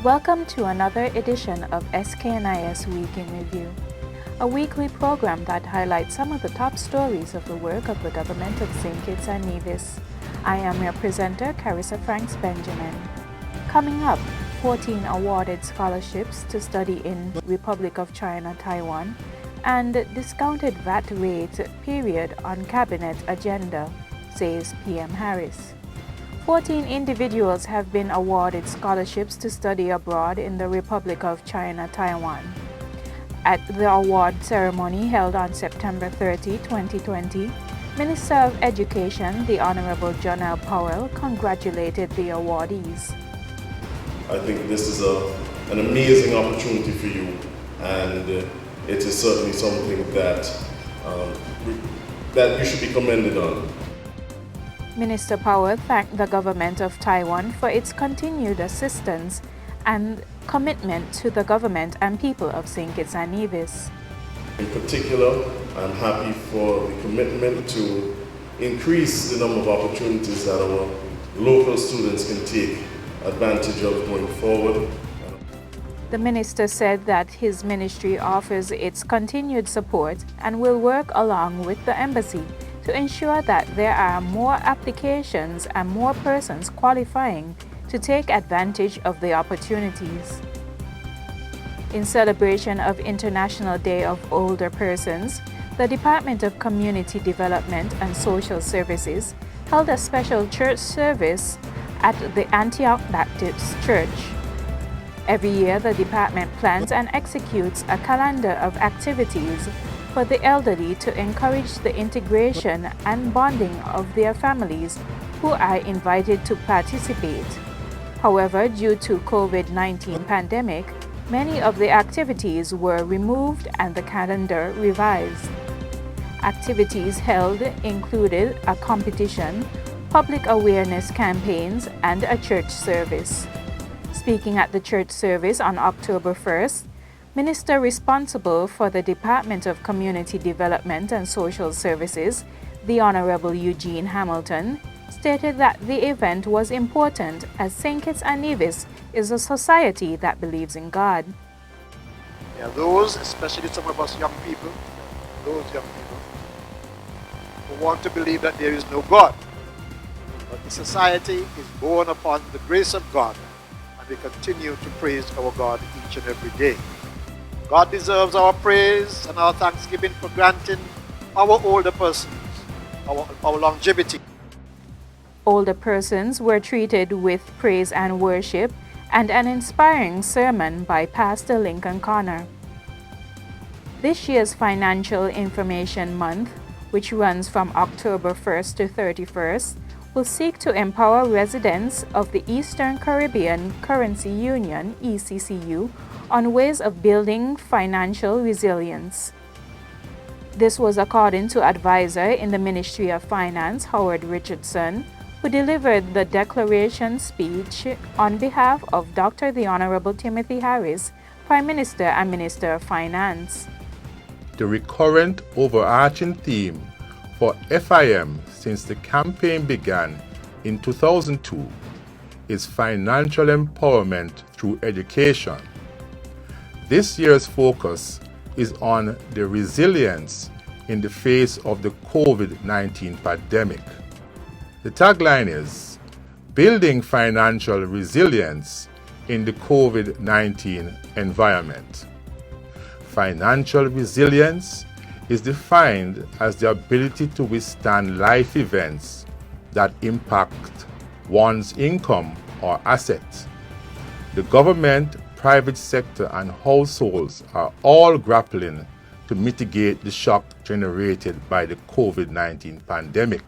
Welcome to another edition of SKNIS Week in Review, a weekly program that highlights some of the top stories of the work of the government of St. Kitts and Nevis. I am your presenter, Carissa Franks Benjamin. Coming up, 14 awarded scholarships to study in Republic of China, Taiwan, and discounted VAT rate period on cabinet agenda, says PM Harris. 14 individuals have been awarded scholarships to study abroad in the Republic of China, Taiwan. At the award ceremony held on September 30, 2020, Minister of Education, the Honorable John L. Powell, congratulated the awardees. I think this is an amazing opportunity for you, and it is certainly something that you should be commended on. Minister Powell thanked the government of Taiwan for its continued assistance and commitment to the government and people of St. Kitts and Nevis. In particular, I'm happy for the commitment to increase the number of opportunities that our local students can take advantage of going forward. The minister said that his ministry offers its continued support and will work along with the embassy to ensure that there are more applications and more persons qualifying to take advantage of the opportunities. In celebration of International Day of Older Persons, the Department of Community Development and Social Services held a special church service at the Antioch Baptist Church. Every year, the department plans and executes a calendar of activities for the elderly to encourage the integration and bonding of their families who are invited to participate. However, due to COVID-19 pandemic, many of the activities were removed and the calendar revised. Activities held included a competition, public awareness campaigns, and a church service. Speaking at the church service on October 1st, Minister responsible for the Department of Community Development and Social Services, the Honorable Eugene Hamilton, stated that the event was important as St. Kitts and Nevis is a society that believes in God. Yeah, those, especially some of us young people, who want to believe that there is no God. But the society is born upon the grace of God, and we continue to praise our God each and every day. God deserves our praise and our thanksgiving for granting our older persons our longevity. Older persons were treated with praise and worship and an inspiring sermon by Pastor Lincoln Connor. This year's Financial Information Month, which runs from October 1st to 31st, will seek to empower residents of the Eastern Caribbean Currency Union, ECCU, on ways of building financial resilience. This was according to advisor in the Ministry of Finance, Howard Richardson, who delivered the declaration speech on behalf of Dr. the Honorable Timothy Harris, Prime Minister and Minister of Finance. The recurrent overarching theme for FIM since the campaign began in 2002 is financial empowerment through education. This year's focus is on the resilience in the face of the COVID-19 pandemic. The tagline is Building Financial Resilience in the COVID-19 Environment. Financial resilience is defined as the ability to withstand life events that impact one's income or assets. The government, private sector, and households are all grappling to mitigate the shock generated by the COVID-19 pandemic.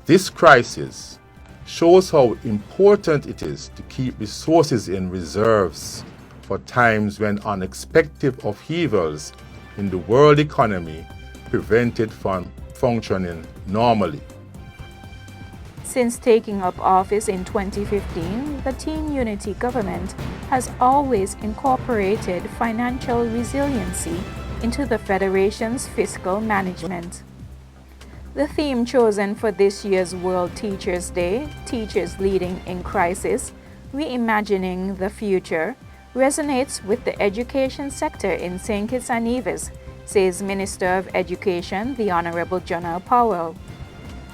This crisis shows how important it is to keep resources in reserves for times when unexpected upheavals in the world economy prevent it from functioning normally. Since taking up office in 2015, the Team Unity government has always incorporated financial resiliency into the Federation's fiscal management. The theme chosen for this year's World Teachers' Day, Teachers Leading in Crisis, reimagining the future resonates with the education sector in St. Kitts and Nevis, says Minister of Education, the Honorable Jonah Powell.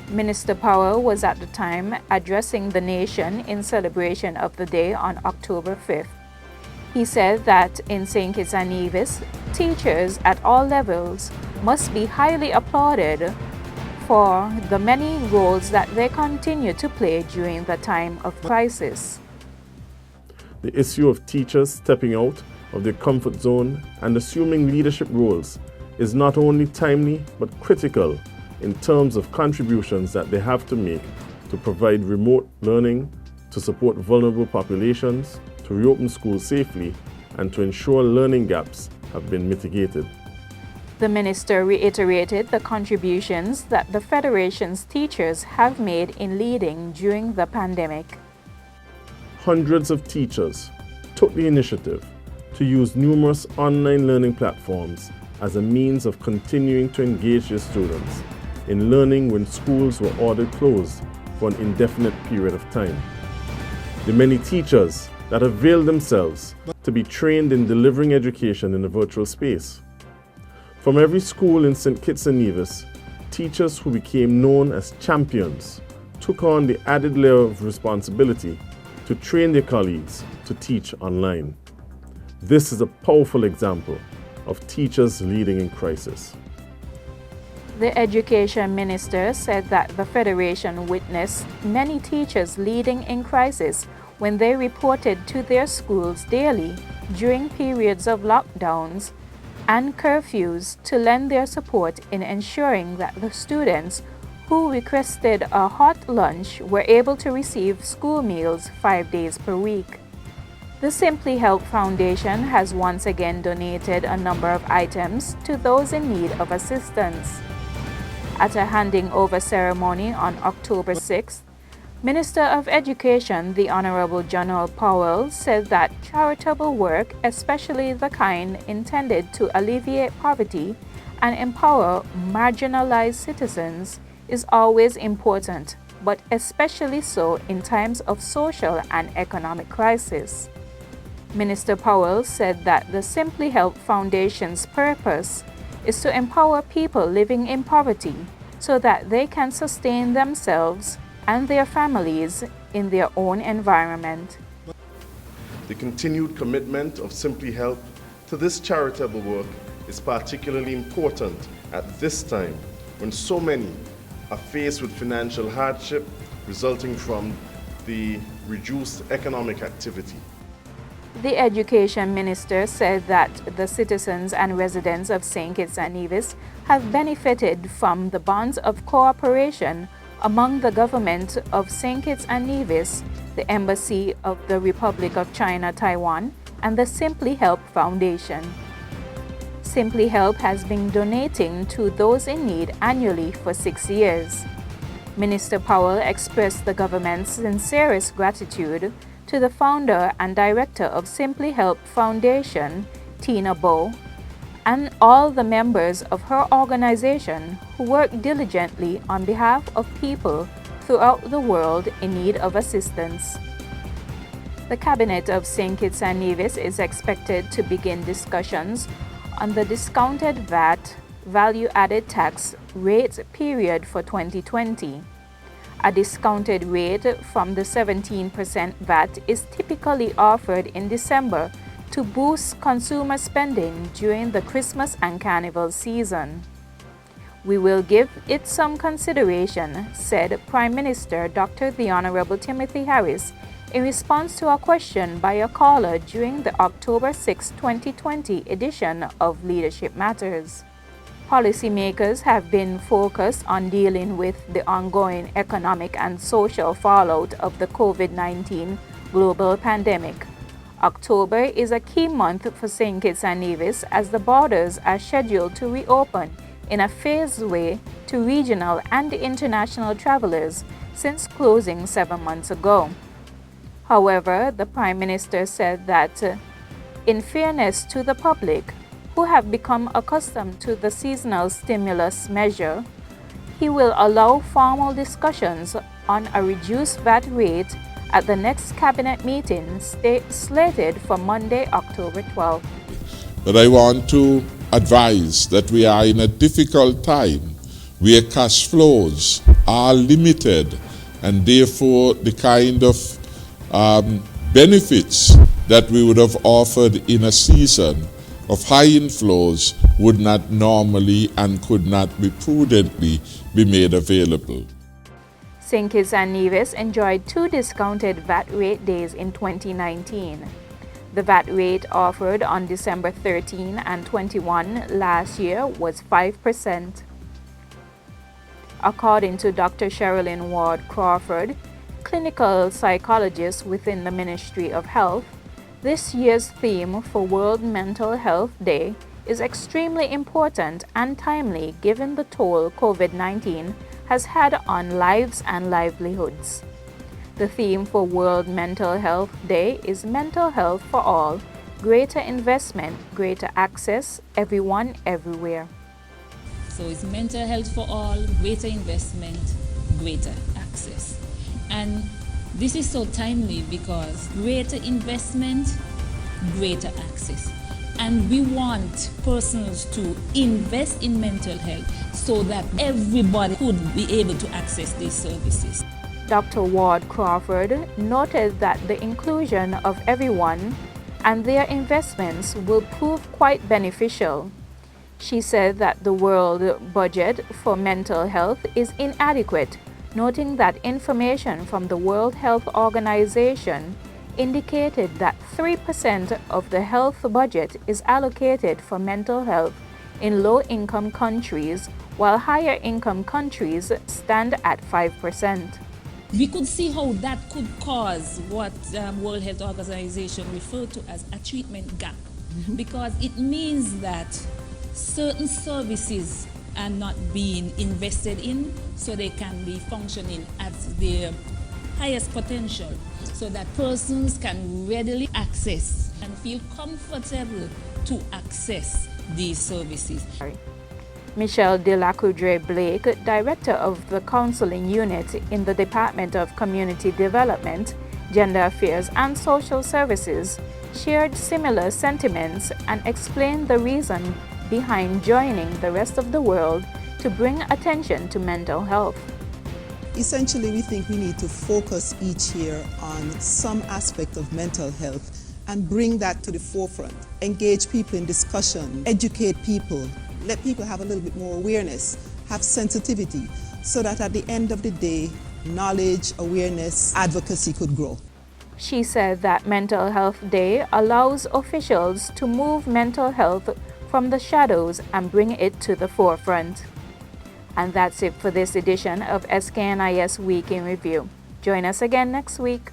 Minister Powell was at the time addressing the nation in celebration of the day on October 5th. He said that in St. Kitts and Nevis, teachers at all levels must be highly applauded for the many roles that they continue to play during the time of crisis. The issue of teachers stepping out of their comfort zone and assuming leadership roles is not only timely but critical in terms of contributions that they have to make to provide remote learning, to support vulnerable populations, to reopen schools safely, and to ensure learning gaps have been mitigated. The minister reiterated the contributions that the Federation's teachers have made in leading during the pandemic. Hundreds of teachers took the initiative to use numerous online learning platforms as a means of continuing to engage their students in learning when schools were ordered closed for an indefinite period of time. The many teachers that availed themselves to be trained in delivering education in a virtual space. From every school in St. Kitts and Nevis, teachers who became known as champions took on the added layer of responsibility to train their colleagues to teach online. This is a powerful example of teachers leading in crisis. The Education Minister said that the Federation witnessed many teachers leading in crisis when they reported to their schools daily during periods of lockdowns and curfews to lend their support in ensuring that the students who requested a hot lunch were able to receive school meals 5 days per week. The Simply Help Foundation has once again donated a number of items to those in need of assistance. At a handing over ceremony on October 6th, Minister of Education, the Honorable Jonah Powell, said that charitable work, especially the kind intended to alleviate poverty and empower marginalized citizens, is always important, but especially so in times of social and economic crisis. Minister Powell said that the Simply Help Foundation's purpose is to empower people living in poverty so that they can sustain themselves and their families in their own environment. The continued commitment of Simply Help to this charitable work is particularly important at this time when so many are faced with financial hardship resulting from the reduced economic activity. The Education Minister said that the citizens and residents of St. Kitts and Nevis have benefited from the bonds of cooperation among the government of St. Kitts and Nevis, the Embassy of the Republic of China, Taiwan, and the Simply Help Foundation. Simply Help has been donating to those in need annually for 6 years. Minister Powell expressed the government's sincerest gratitude to the founder and director of Simply Help Foundation, Tina Bow, and all the members of her organization who work diligently on behalf of people throughout the world in need of assistance. The Cabinet of St. Kitts and Nevis is expected to begin discussions on the discounted VAT value-added tax rate period for 2020. A discounted rate from the 17% VAT is typically offered in December to boost consumer spending during the Christmas and Carnival season. We will give it some consideration, said Prime Minister Dr. The Honorable Timothy Harris in response to a question by a caller during the October 6, 2020 edition of Leadership Matters. Policymakers have been focused on dealing with the ongoing economic and social fallout of the COVID-19 global pandemic. October is a key month for St. Kitts and Nevis as the borders are scheduled to reopen in a phased way to regional and international travelers since closing 7 months ago. However, the Prime Minister said that, in fairness to the public, who have become accustomed to the seasonal stimulus measure, he will allow formal discussions on a reduced VAT rate at the next cabinet meeting slated for Monday, October 12th. But I want to advise that we are in a difficult time where cash flows are limited, and therefore the kind of benefits that we would have offered in a season of high inflows would not normally and could not be prudently be made available. St. Kitts and Nevis enjoyed 2 discounted VAT rate days in 2019. The VAT rate offered on December 13 and 21 last year was 5%. According to Dr. Sherilyn Ward Crawford, clinical psychologist within the Ministry of Health, this year's theme for World Mental Health Day is extremely important and timely given the toll COVID-19 has had on lives and livelihoods. The theme for World Mental Health Day is Mental Health for All, Greater Investment, Greater Access, Everyone, Everywhere. So it's mental health for all, greater investment, greater access. And this is so timely because greater investment, greater access. And we want persons to invest in mental health so that everybody could be able to access these services. Dr. Ward Crawford noted that the inclusion of everyone and their investments will prove quite beneficial. She said that the world budget for mental health is inadequate, noting that information from the World Health Organization indicated that 3% of the health budget is allocated for mental health in low-income countries, while higher-income countries stand at 5%. We could see how that could cause what World Health Organization referred to as a treatment gap, because it means that certain services are not being invested in so they can be functioning at their highest potential, so that persons can readily access and feel comfortable to access these services. Michelle de la Coudray Blake, Director of the Counseling Unit in the Department of Community Development, Gender Affairs and Social Services, shared similar sentiments and explained the reason behind joining the rest of the world to bring attention to mental health. Essentially, we think we need to focus each year on some aspect of mental health and bring that to the forefront. Engage people in discussion, educate people, let people have a little bit more awareness, have sensitivity, so that at the end of the day, knowledge, awareness, advocacy could grow. She said that Mental Health Day allows officials to move mental health from the shadows and bring it to the forefront. And that's it for this edition of SKNIS Week in Review. Join us again next week.